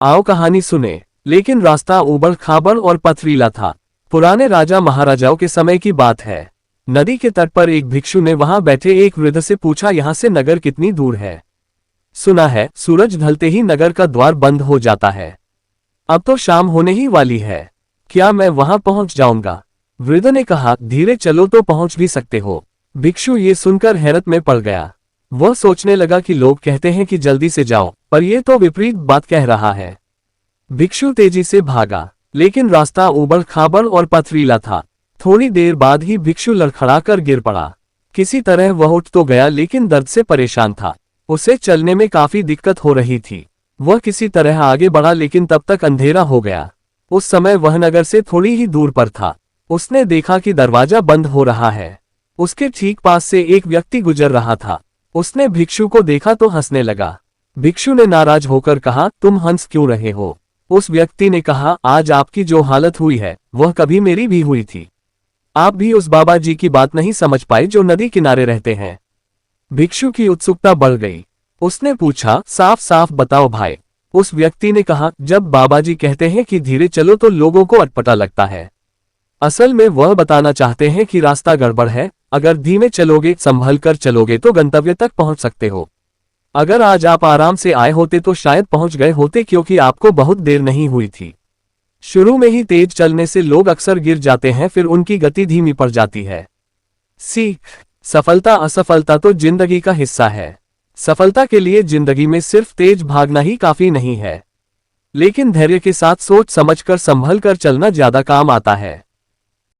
आओ कहानी सुने। लेकिन रास्ता ऊबड़ खाबड़ और पथरीला था। पुराने राजा महाराजाओं के समय की बात है। नदी के तट पर एक भिक्षु ने वहां बैठे एक वृद्ध से पूछा, यहाँ से नगर कितनी दूर है? सुना है सूरज ढलते ही नगर का द्वार बंद हो जाता है। अब तो शाम होने ही वाली है, क्या मैं वहां पहुंच जाऊंगा? वृद्ध ने कहा, धीरे चलो तो पहुंच भी सकते हो। भिक्षु ये सुनकर हैरत में पड़ गया। वह सोचने लगा कि लोग कहते हैं कि जल्दी से जाओ, पर यह तो विपरीत बात कह रहा है। भिक्षु तेजी से भागा, लेकिन रास्ता ऊबड़ खाबड़ और पथरीला था। थोड़ी देर बाद ही भिक्षु लड़खड़ाकर गिर पड़ा। किसी तरह वह उठ तो गया, लेकिन दर्द से परेशान था। उसे चलने में काफी दिक्कत हो रही थी। वह किसी तरह आगे बढ़ा, लेकिन तब तक अंधेरा हो गया। उस समय वह नगर से थोड़ी ही दूर पर था। उसने देखा कि दरवाजा बंद हो रहा है। उसके ठीक पास से एक व्यक्ति गुजर रहा था। उसने भिक्षु को देखा तो हंसने लगा। भिक्षु ने नाराज होकर कहा, तुम हंस क्यों रहे हो? उस व्यक्ति ने कहा, आज आपकी जो हालत हुई है वह कभी मेरी भी हुई थी। आप भी उस बाबा जी की बात नहीं समझ पाए जो नदी किनारे रहते हैं। भिक्षु की उत्सुकता बढ़ गई। उसने पूछा, साफ साफ बताओ भाई। उस व्यक्ति ने कहा, जब बाबा जी कहते हैं कि धीरे चलो तो लोगों को अटपटा लगता है। असल में वह बताना चाहते हैं कि रास्ता गड़बड़ है। अगर धीमे चलोगे, संभल कर चलोगे तो गंतव्य तक पहुंच सकते हो। अगर आज आप आराम से आए होते तो शायद पहुंच गए होते, क्योंकि आपको बहुत देर नहीं हुई थी। शुरू में ही तेज चलने से लोग अक्सर गिर जाते हैं, फिर उनकी गति धीमी पड़ जाती है। सीख, सफलता असफलता तो जिंदगी का हिस्सा है। सफलता के लिए जिंदगी में सिर्फ तेज भागना ही काफी नहीं है, लेकिन धैर्य के साथ सोच समझकर संभल कर चलना ज्यादा काम आता है।